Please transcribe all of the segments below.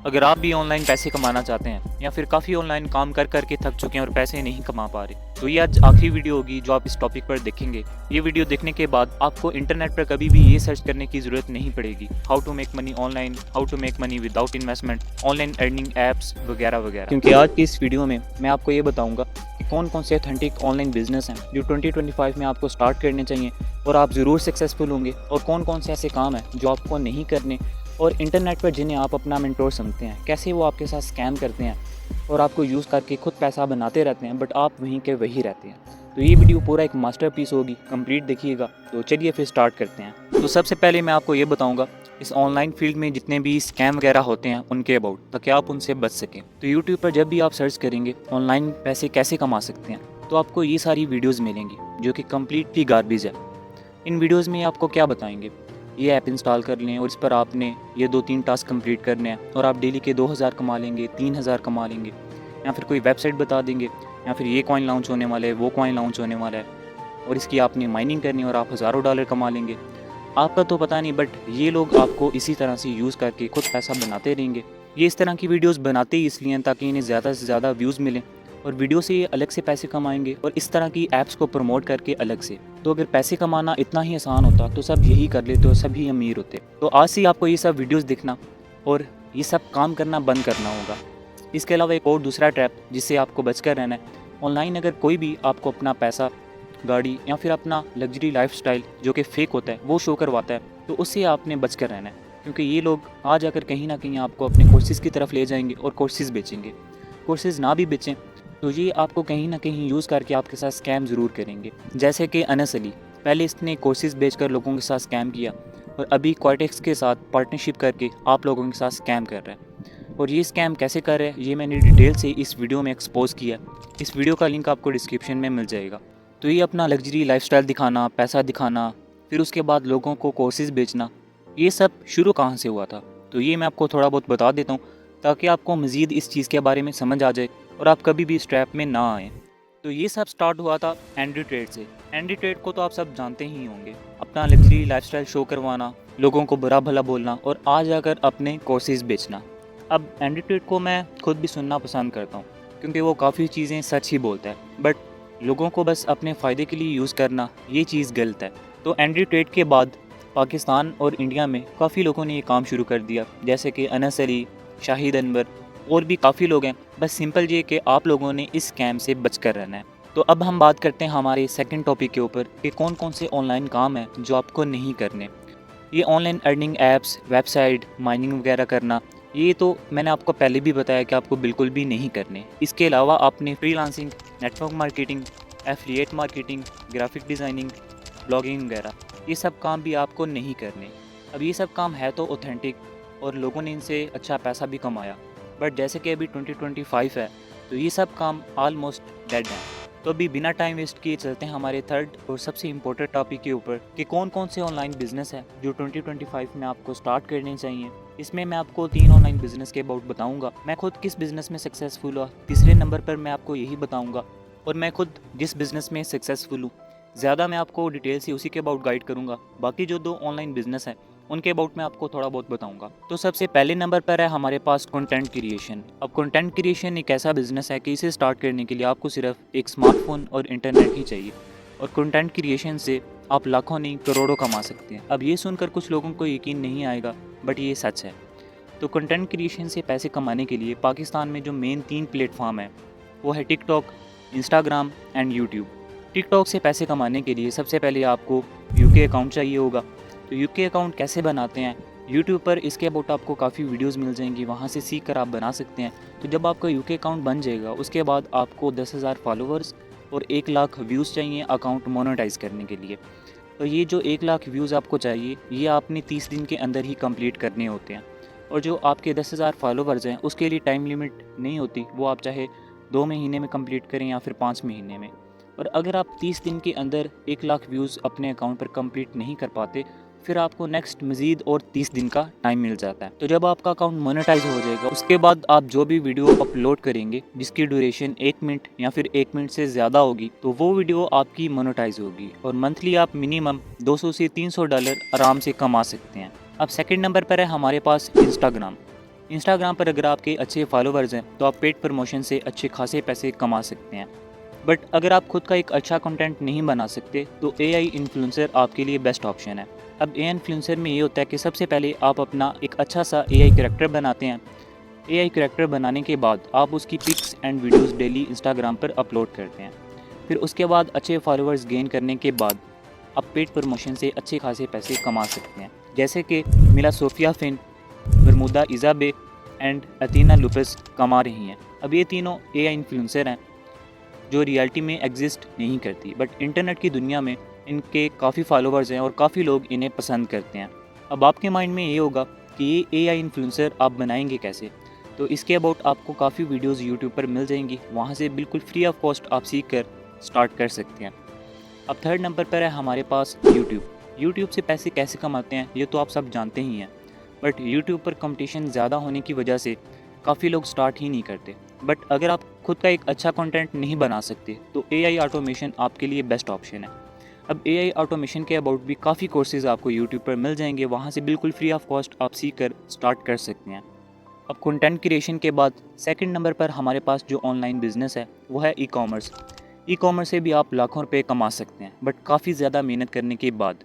अगर आप भी ऑनलाइन पैसे कमाना चाहते हैं या फिर काफ़ी ऑनलाइन काम कर करके थक चुके हैं और पैसे नहीं कमा पा रहे, तो ये आज आखिरी वीडियो होगी जो आप इस टॉपिक पर देखेंगे। ये वीडियो देखने के बाद आपको इंटरनेट पर कभी भी ये सर्च करने की ज़रूरत नहीं पड़ेगी, how to make money online, how to make money without investment, online earning apps वगैरह वगैरह। क्योंकि आज की इस वीडियो में मैं आपको ये बताऊँगा कि कौन कौन से ऑथेंटिक ऑनलाइन बिजनेस हैं जो 2025 में आपको स्टार्ट करने चाहिए और आप ज़रूर सक्सेसफुल होंगे, और कौन कौन से ऐसे काम हैं जो आपको नहीं करने, और इंटरनेट पर जिन्हें आप अपना मेंटोर समझते हैं कैसे वो आपके साथ स्कैम करते हैं और आपको यूज़ करके खुद पैसा बनाते रहते हैं, बट आप वहीं के वही रहते हैं। तो ये वीडियो पूरा एक मास्टरपीस होगी, कंप्लीट देखिएगा। तो चलिए फिर स्टार्ट करते हैं। तो सबसे पहले मैं आपको ये बताऊंगा इस ऑनलाइन फील्ड में जितने भी स्कैम वगैरह होते हैं उनके अबाउट, ताकि आप उनसे बच सकें। तो यूट्यूब पर जब भी आप सर्च करेंगे ऑनलाइन पैसे कैसे कमा सकते हैं, तो आपको ये सारी वीडियोज़ मिलेंगी जो कि कम्प्लीटली गार्बेज है। इन वीडियोज़ में आपको क्या बताएंगे, ये ऐप इंस्टॉल कर लें और इस पर आपने ये 2-3 टास्क कंप्लीट करने हैं और आप डेली के 2000 कमा लेंगे, 3000 कमा लेंगे, या फिर कोई वेबसाइट बता देंगे, या फिर ये कॉइन लॉन्च होने वाला है, वो कॉइन लॉन्च होने वाला है और इसकी आपने माइनिंग करनी है और आप हज़ारों डॉलर कमा लेंगे। आपका तो पता नहीं, बट ये लोग आपको इसी तरह से यूज़ करके खुद पैसा बनाते रहेंगे। ये इस तरह की वीडियोज़ बनाते ही इसलिए हैं ताकि इन्हें ज़्यादा से ज़्यादा व्यूज़ मिलें, और वीडियो से ये अलग से पैसे कमाएंगे और इस तरह की ऐप्स को प्रमोट करके अलग से। तो अगर पैसे कमाना इतना ही आसान होता तो सब यही कर लेते और सभी अमीर होते। तो आज से आपको ये सब वीडियोस दिखना और ये सब काम करना बंद करना होगा। इसके अलावा एक और दूसरा ट्रैप जिससे आपको बचकर रहना है, ऑनलाइन अगर कोई भी आपको अपना पैसा, गाड़ी या फिर अपना लग्जरी लाइफस्टाइल जो कि फेक होता है वो शो करवाता है, तो उससे आपने बचकर रहना है। क्योंकि ये लोग आ जाकर कहीं ना कहीं आपको अपने कोर्सेज़ की तरफ ले जाएंगे और कोर्सेज़ बेचेंगे। कोर्सेज़ ना भी बेचें तो ये आपको कहीं ना कहीं यूज़ करके आपके साथ स्कैम ज़रूर करेंगे। जैसे कि अनस अली, पहले इसने कोर्सेज़ बेचकर लोगों के साथ स्कैम किया और अभी क्वार्टेक्स के साथ पार्टनरशिप करके आप लोगों के साथ स्कैम कर रहा है। और ये स्कैम कैसे कर रहा है ये मैंने डिटेल से इस वीडियो में एक्सपोज़ किया। इस वीडियो का लिंक आपको डिस्क्रिप्शन में मिल जाएगा। तो ये अपना लग्जरी लाइफस्टाइल दिखाना, पैसा दिखाना, फिर उसके बाद लोगों को कोर्सेज़ बेचना, ये सब शुरू कहाँ से हुआ था, तो ये मैं आपको थोड़ा बहुत बता देता हूँ ताकि आपको मज़ीद इस चीज़ के बारे में समझ आ जाए और आप कभी भी इस ट्रैप में ना आएँ। तो ये सब स्टार्ट हुआ था एंड्री ट्रेड से। एंड्री ट्रेड को तो आप सब जानते ही होंगे, अपना लग्जरी लाइफस्टाइल शो करवाना, लोगों को बुरा भला बोलना और आ जाकर अपने कोर्सेज़ बेचना। अब एंड्री ट्रेड को मैं खुद भी सुनना पसंद करता हूँ क्योंकि वो काफ़ी चीज़ें सच ही बोलता है, बट लोगों को बस अपने फ़ायदे के लिए यूज़ करना ये चीज़ गलत है। तो एंड्री ट्रेड के बाद पाकिस्तान और इंडिया में काफ़ी लोगों ने ये काम शुरू कर दिया, जैसे कि अनस अली, शाहिद अनवर और भी काफ़ी लोग हैं। बस सिंपल ये कि आप लोगों ने इस स्कैम से बचकर रहना है। तो अब हम बात करते हैं हमारे सेकंड टॉपिक के ऊपर कि कौन कौन से ऑनलाइन काम हैं जो आपको नहीं करने। ये online earning apps, website, mining वगैरह करना, ये तो मैंने आपको पहले भी बताया कि आपको बिल्कुल भी नहीं करने। इसके अलावा आपने freelancing, network marketing, affiliate marketing, graphic designing, blogging वगैरह, ये सब काम भी आपको नहीं करने। अब ये सब काम है तो ऑथेंटिक और लोगों ने इनसे अच्छा पैसा भी कमाया, बट जैसे कि अभी 2025 है तो ये सब काम ऑलमोस्ट डेड हैं। तो अभी बिना टाइम वेस्ट किए चलते हैं हमारे थर्ड और सबसे इम्पोर्टेंट टॉपिक के ऊपर कि कौन कौन से ऑनलाइन बिजनेस है जो 2025 में आपको स्टार्ट करने चाहिए। इसमें मैं आपको 3 ऑनलाइन बिजनेस के अबाउट बताऊंगा। मैं खुद किस बिजनेस में सक्सेसफुल हुआ, तीसरे नंबर पर मैं आपको यही बताऊंगा, और मैं खुद जिस बिज़नेस में सक्सेसफुल हूँ ज़्यादा मैं आपको डिटेल से उसी के अबाउट गाइड करूँगा। बाकी जो 2 ऑनलाइन बिजनेस हैं उनके अबाउट मैं आपको थोड़ा बहुत बताऊंगा। तो सबसे पहले नंबर पर है हमारे पास कंटेंट क्रिएशन। अब कंटेंट क्रिएशन एक ऐसा बिजनेस है कि इसे स्टार्ट करने के लिए आपको सिर्फ एक स्मार्टफोन और इंटरनेट ही चाहिए, और कंटेंट क्रिएशन से आप लाखों नहीं करोड़ों कमा सकते हैं। अब ये सुनकर कुछ लोगों को यकीन नहीं आएगा, बट ये सच है। तो कंटेंट क्रिएशन से पैसे कमाने के लिए पाकिस्तान में जो मेन 3 प्लेटफॉर्म है वो है TikTok, Instagram and YouTube. TikTok से पैसे कमाने के लिए सबसे पहले आपको यूके अकाउंट चाहिए होगा। तो यूके अकाउंट कैसे बनाते हैं, यूट्यूब पर इसके अबाउट आपको काफ़ी वीडियोस मिल जाएंगी, वहाँ से सीख कर आप बना सकते हैं। तो जब आपका यूके अकाउंट बन जाएगा उसके बाद आपको 10,000 फॉलोअर्स और 1 लाख व्यूज़ चाहिए अकाउंट मोनेटाइज करने के लिए। तो ये जो 1 लाख व्यूज़ आपको चाहिए ये आपने 30 दिन के अंदर ही कंप्लीट करने होते हैं। और जो आपके 10,000 फॉलोवर्स हैं उसके लिए टाइम लिमिट नहीं होती, वो आप चाहे 2 महीने में कंप्लीट करें या फिर 5 महीने में। और अगर आप 30 दिन के अंदर 1 लाख व्यूज़ अपने अकाउंट पर कंप्लीट नहीं कर पाते, फिर आपको नेक्स्ट मज़ीद और 30 दिन का टाइम मिल जाता है। तो जब आपका अकाउंट मोनेटाइज हो जाएगा उसके बाद आप जो भी वीडियो अपलोड करेंगे जिसकी ड्यूरेशन 1 मिनट या फिर 1 मिनट से ज़्यादा होगी तो वो वीडियो आपकी मोनेटाइज होगी, और मंथली आप मिनिमम 200 से 300 डॉलर आराम से कमा सकते हैं। अब सेकंड नंबर पर है हमारे पास इंस्टाग्राम। इंस्टाग्राम पर अगर आपके अच्छे फॉलोवर्स हैं तो आप पेड प्रमोशन से अच्छे खासे पैसे कमा सकते हैं। बट अगर आप खुद का एक अच्छा कंटेंट नहीं बना सकते तो एआई इन्फ्लुएंसर आपके लिए बेस्ट ऑप्शन है। अब एआई इन्फ्लुएंसर में ये होता है कि सबसे पहले आप अपना एक अच्छा सा एआई कैरेक्टर बनाते हैं। एआई कैरेक्टर बनाने के बाद आप उसकी pics and videos daily Instagram पर अपलोड करते हैं। फिर उसके बाद अच्छे फॉलोअर्स गेन करने के बाद आप पेड प्रमोशन से अच्छे खासे पैसे कमा सकते हैं, जैसे कि मिला सोफिया फिन, बरमुदा इजाबे एंड अतीना लुपस कमा रही हैं। अब ये तीनों एआई इन्फ्लुएंसर हैं जो रियलिटी में एग्जिस्ट नहीं करती, बट इंटरनेट की दुनिया में इनके काफ़ी फॉलोअर्स हैं और काफ़ी लोग इन्हें पसंद करते हैं। अब आपके माइंड में ये होगा कि ये एआई इन्फ्लुएंसर आप बनाएंगे कैसे, तो इसके अबाउट आपको काफ़ी वीडियोस यूट्यूब पर मिल जाएंगी, वहाँ से बिल्कुल फ्री ऑफ कॉस्ट आप सीख कर स्टार्ट कर सकते हैं। अब थर्ड नंबर पर है हमारे पास यूट्यूब से पैसे कैसे कमाते हैं ये तो आप सब जानते ही हैं, बट यूट्यूब पर कंपटीशन ज़्यादा होने की वजह से काफ़ी लोग स्टार्ट ही नहीं करते। बट अगर आप खुद का एक अच्छा कंटेंट नहीं बना सकते तो एआई ऑटोमेशन आपके लिए बेस्ट ऑप्शन है। अब एआई ऑटोमेशन के अबाउट भी काफ़ी कोर्सेज़ आपको यूट्यूब पर मिल जाएंगे, वहाँ से बिल्कुल फ्री ऑफ कॉस्ट आप सीख कर स्टार्ट कर सकते हैं। अब कंटेंट क्रिएशन के बाद सेकंड नंबर पर हमारे पास जो ऑनलाइन बिजनेस है वो है ई कॉमर्स। ई कॉमर्स से भी आप लाखों रुपए कमा सकते हैं, बट काफ़ी ज़्यादा मेहनत करने के बाद।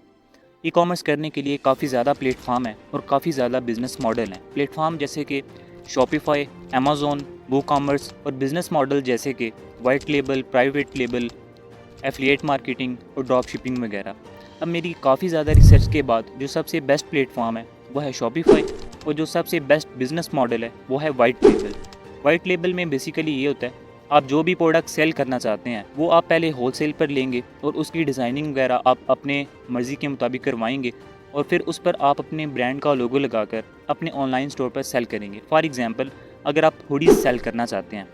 ई कॉमर्स करने के लिए काफ़ी ज़्यादा प्लेटफॉर्म है और काफ़ी ज़्यादा बिजनेस मॉडल हैं। प्लेटफॉर्म जैसे कि शॉपिफाई, अमेज़ॉन, वू कॉमर्स, और बिजनेस मॉडल जैसे कि white label, private label, affiliate marketing और ड्रॉप शिपिंग वगैरह। अब मेरी काफ़ी ज़्यादा रिसर्च के बाद जो सबसे बेस्ट प्लेटफॉर्म है वो है शॉपिफाई, और जो सबसे बेस्ट बिजनेस मॉडल है वो है वाइट लेबल। वाइट लेबल में बेसिकली ये होता है, आप जो भी प्रोडक्ट सेल करना चाहते हैं वो आप पहले होलसेल पर लेंगे और उसकी डिज़ाइनिंग वगैरह आप अपने मर्ज़ी के मुताबिक करवाएंगे, और फिर उस पर आप अपने ब्रांड का लोगो लगाकर अपने ऑनलाइन स्टोर पर सेल करेंगे। फॉर एग्जांपल, अगर आप हुडीज़ सेल करना चाहते हैं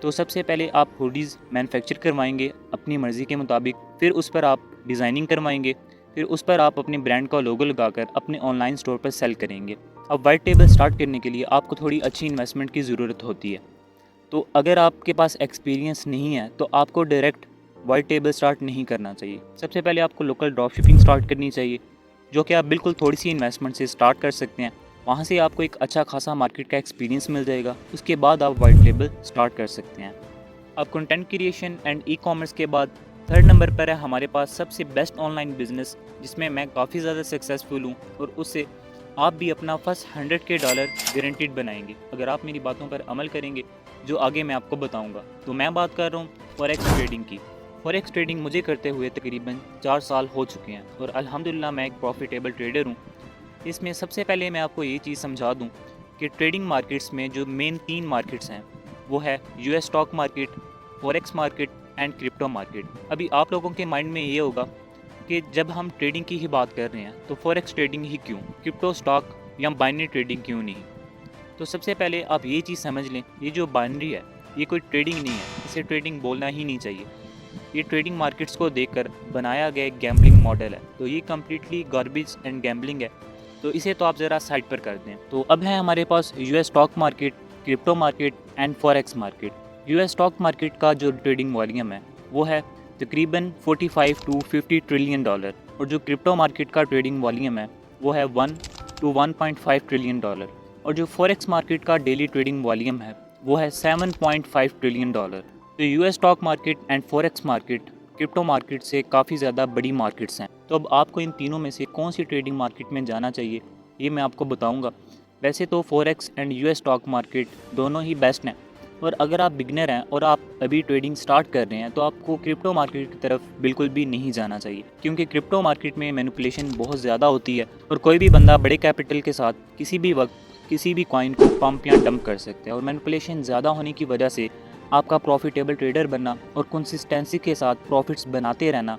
तो सबसे पहले आप हुडीज़ मैन्युफैक्चर करवाएंगे अपनी मर्ज़ी के मुताबिक, फिर उस पर आप डिज़ाइनिंग करवाएंगे, फिर उस पर आप अपने ब्रांड का लोगो लगाकर अपने ऑनलाइन स्टोर पर सेल करेंगे। अब वाइट लेबल स्टार्ट करने के लिए आपको थोड़ी अच्छी इन्वेस्टमेंट की ज़रूरत होती है। तो अगर आपके पास एक्सपीरियंस नहीं है तो आपको डायरेक्ट वाइट लेबल स्टार्ट नहीं करना चाहिए। सबसे पहले आपको लोकल ड्रॉप शिपिंग स्टार्ट करनी चाहिए, जो कि आप बिल्कुल थोड़ी सी इन्वेस्टमेंट से स्टार्ट कर सकते हैं। वहाँ से आपको एक अच्छा खासा मार्केट का एक्सपीरियंस मिल जाएगा, उसके बाद आप वाइट लेबल स्टार्ट कर सकते हैं। अब content creation and e commerce के बाद थर्ड नंबर पर है हमारे पास सबसे बेस्ट ऑनलाइन बिजनेस, जिसमें मैं काफ़ी ज़्यादा सक्सेसफुल हूँ, और उससे आप भी अपना फर्स्ट $100K गारंटीड बनाएंगे अगर आप मेरी बातों पर अमल करेंगे, जो आगे मैं आपको बताऊंगा। तो मैं बात कर रहा हूँ फॉरेक्स ट्रेडिंग की। फॉरेक्स ट्रेडिंग मुझे करते हुए तकरीबन 4 साल हो चुके हैं और अल्हम्दुलिल्लाह मैं एक प्रॉफिटेबल ट्रेडर हूँ। इसमें सबसे पहले मैं आपको ये चीज़ समझा दूँ कि ट्रेडिंग मार्केट्स में जो मेन 3 मार्केट्स हैं वो है US stock market, forex market and crypto market. अभी आप लोगों के माइंड में ये होगा कि जब हम ट्रेडिंग की ही बात कर रहे हैं तो फॉरेक्स ट्रेडिंग ही क्यों, क्रिप्टो स्टॉक या बाइनरी ट्रेडिंग क्यों नहीं। तो सबसे पहले आप ये चीज़ समझ लें, ये जो बाइनरी है ये कोई ट्रेडिंग नहीं है, इसे ट्रेडिंग बोलना ही नहीं चाहिए। ये ट्रेडिंग मार्केट्स को देखकर बनाया गया एक गैम्बलिंग मॉडल है, तो ये कम्प्लीटली गार्बेज एंड गैम्बलिंग है, तो इसे तो आप ज़रा साइड पर कर दें। तो अब है हमारे पास US stock market, crypto market and forex market. US stock market का जो ट्रेडिंग वॉल्यूम है वो है तकरीबन 45 to 50 ट्रिलियन डॉलर, और जो क्रिप्टो मार्केट का ट्रेडिंग वॉल्यूम है वो है 1 to 1.5 ट्रिलियन डॉलर, और जो फॉरेक्स मार्केट का डेली ट्रेडिंग वॉल्यूम है वो है 7.5 ट्रिलियन डॉलर। तो US stock market and forex market crypto market से काफ़ी ज़्यादा बड़ी मार्केट्स हैं। तो अब आपको इन तीनों में से कौन सी ट्रेडिंग मार्केट में जाना चाहिए ये मैं आपको बताऊंगा। वैसे तो forex and US stock market दोनों ही बेस्ट हैं, और अगर आप बिगनर हैं और आप अभी ट्रेडिंग स्टार्ट कर रहे हैं तो आपको क्रिप्टो मार्केट की तरफ बिल्कुल भी नहीं जाना चाहिए, क्योंकि क्रिप्टो मार्केट में मैनिपुलेशन बहुत ज़्यादा होती है और कोई भी बंदा बड़े कैपिटल के साथ किसी भी वक्त किसी भी कॉइन को पंप या डंप कर सकते हैं, और मैनिपुलेशन ज़्यादा होने की वजह से आपका प्रॉफिटेबल ट्रेडर बनना और कंसिस्टेंसी के साथ प्रॉफिट्स बनाते रहना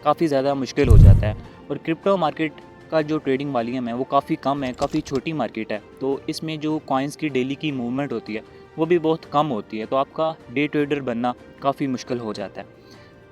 काफ़ी ज़्यादा मुश्किल हो जाता है। और क्रिप्टो मार्केट का जो ट्रेडिंग वॉल्यूम है वो काफ़ी कम है, काफ़ी छोटी मार्केट है, तो इसमें जो कॉइन्स की डेली की मूवमेंट होती है वो भी बहुत कम होती है, तो आपका डे ट्रेडर बनना काफ़ी मुश्किल हो जाता है।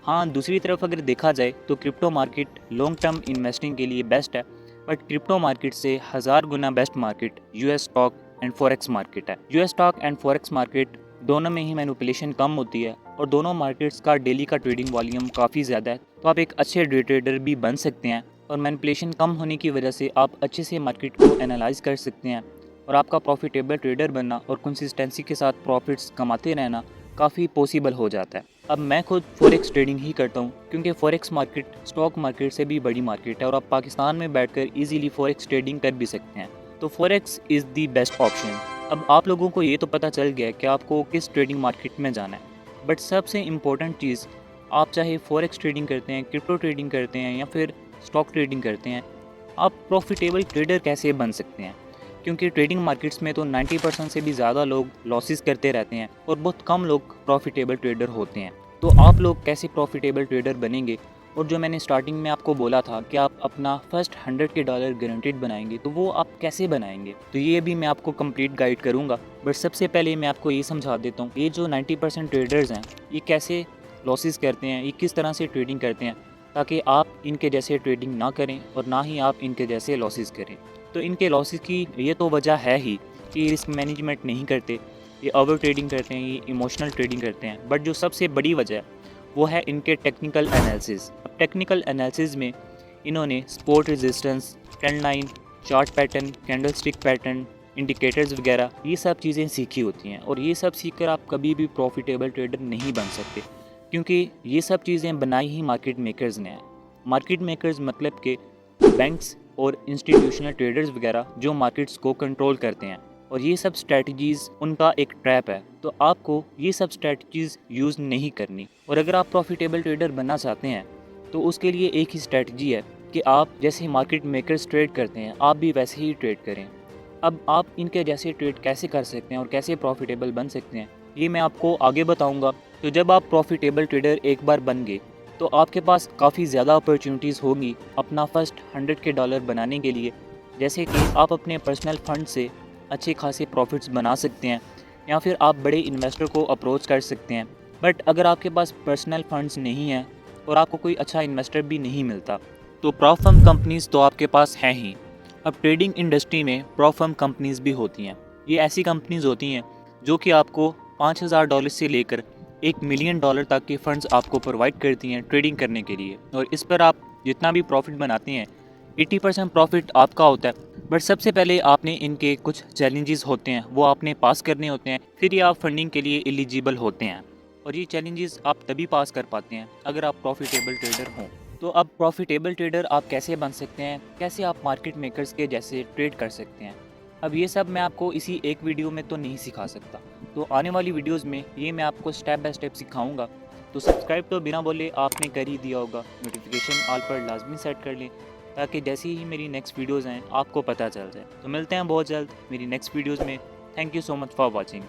हाँ, दूसरी तरफ अगर देखा जाए तो crypto market long term investing के लिए बेस्ट है, बट क्रिप्टो मार्केट से 1000 गुना best market US stock and forex market है। US stock and forex market दोनों में ही मैनिपुलेशन कम होती है और दोनों मार्केट्स का डेली का ट्रेडिंग वॉल्यूम काफ़ी ज़्यादा है, तो आप एक अच्छे डे ट्रेडर भी बन सकते हैं, और मैनिपुलेशन कम होने की वजह से आप अच्छे से मार्केट को एनालाइज कर सकते हैं और आपका प्रॉफिटेबल ट्रेडर बनना और कंसिस्टेंसी के साथ प्रॉफिट्स कमाते रहना काफ़ी पॉसिबल हो जाता है। अब मैं खुद फॉरेक्स ट्रेडिंग ही करता हूँ, क्योंकि फॉरेक्स मार्केट स्टॉक मार्केट से भी बड़ी मार्केट है और आप पाकिस्तान में बैठकर इजीली फॉरेक्स ट्रेडिंग कर भी सकते हैं। तो forex is the best option. अब आप लोगों को ये तो पता चल गया कि आपको किस ट्रेडिंग मार्केट में जाना है, बट सबसे इम्पोर्टेंट चीज़, आप चाहे फॉरेक्स ट्रेडिंग करते हैं, क्रिप्टो ट्रेडिंग करते हैं या फिर स्टॉक ट्रेडिंग करते हैं, आप प्रॉफिटेबल ट्रेडर कैसे बन सकते हैं। क्योंकि ट्रेडिंग मार्केट्स में तो 90% से भी ज़्यादा लोग लॉसेस करते रहते हैं और बहुत कम लोग प्रॉफिटेबल ट्रेडर होते हैं। तो आप लोग कैसे प्रॉफिटेबल ट्रेडर बनेंगे, और जो मैंने स्टार्टिंग में आपको बोला था कि आप अपना फर्स्ट $100 गारंटीड बनाएंगे, तो वो आप कैसे बनाएंगे, तो ये भी मैं आपको कंप्लीट गाइड करूँगा। बट सबसे पहले मैं आपको ये समझा देता हूँ, ये जो 90% ट्रेडर्स हैं ये कैसे लॉसेस करते हैं, ये किस तरह से ट्रेडिंग करते हैं, ताकि आप इनके जैसे ट्रेडिंग ना करें और ना ही आप इनके जैसे लॉसेस करें। तो इनके लॉसेस की ये तो वजह है ही कि रिस्क मैनेजमेंट नहीं करते, ये ओवर ट्रेडिंग करते हैं, ये इमोशनल ट्रेडिंग करते हैं। बट जो सबसे बड़ी वजह है वो है इनके टेक्निकल एनालिसिस। अब टेक्निकल एनालिसिस में इन्होंने support resistance, trend line, chart pattern, candlestick pattern, indicators वगैरह ये सब चीज़ें सीखी होती हैं, और ये सब सीखकर आप कभी भी प्रॉफिटेबल ट्रेडर नहीं बन सकते, क्योंकि ये सब चीज़ें बनाई ही मार्केट मेकर्स ने हैं। मार्केट मेकर्स मतलब कि बैंक्स और इंस्टीट्यूशनल ट्रेडर्स वगैरह जो मार्केट्स को कंट्रोल करते हैं, और ये सब स्ट्रैटेजीज़ उनका एक ट्रैप है। तो आपको ये सब स्ट्रैटेजीज़ यूज़ नहीं करनी, और अगर आप प्रॉफिटेबल ट्रेडर बनना चाहते हैं तो उसके लिए एक ही स्ट्रैटेजी है कि आप जैसे मार्केट मेकर्स ट्रेड करते हैं आप भी वैसे ही ट्रेड करें। अब आप इनके जैसे ट्रेड कैसे कर सकते हैं और कैसे प्रॉफिटेबल बन सकते हैं, ये मैं आपको आगे बताऊंगा। तो जब आप प्रॉफिटेबल ट्रेडर एक बार बन गए तो आपके पास काफ़ी ज़्यादा अपॉर्चुनिटीज़ होंगी अपना फर्स्ट $100 बनाने के लिए। जैसे कि आप अपने पर्सनल फंड से अच्छे खासे प्रॉफिट्स बना सकते हैं, या फिर आप बड़े इन्वेस्टर को अप्रोच कर सकते हैं। बट अगर आपके पास पर्सनल फंड्स नहीं हैं और आपको कोई अच्छा इन्वेस्टर भी नहीं मिलता, तो प्रॉप फर्म कंपनीज़ तो आपके पास हैं ही। अब ट्रेडिंग इंडस्ट्री में प्रॉप फर्म कंपनीज़ भी होती हैं। ये ऐसी कंपनीज़ होती हैं जो कि आपको $5000 से लेकर $1 मिलियन तक के फंड्स आपको प्रोवाइड करती हैं ट्रेडिंग करने के लिए, और इस पर आप जितना भी प्रॉफिट बनाते हैं 80% प्रॉफिट आपका होता है। बट सबसे पहले आपने इनके कुछ चैलेंजेस होते हैं वो आपने पास करने होते हैं, फिर ये आप फंडिंग के लिए एलिजिबल होते हैं, और ये चैलेंजेस आप तभी पास कर पाते हैं अगर आप प्रॉफिटेबल ट्रेडर हों। तो अब प्रॉफिटेबल ट्रेडर आप कैसे बन सकते हैं, कैसे आप मार्केट मेकर्स के जैसे ट्रेड कर सकते हैं, अब ये सब मैं आपको इसी एक वीडियो में तो नहीं सिखा सकता। तो आने वाली वीडियोस में ये मैं आपको स्टेप बाय स्टेप सिखाऊंगा। तो सब्सक्राइब तो बिना बोले आपने कर ही दिया होगा, नोटिफिकेशन ऑल पर लाजमी सेट कर लें, ताकि जैसे ही मेरी नेक्स्ट वीडियोज़ आएँ आपको पता चल जाए। तो मिलते हैं बहुत जल्द मेरी नेक्स्ट वीडियोज़ में। Thank you so much for watching.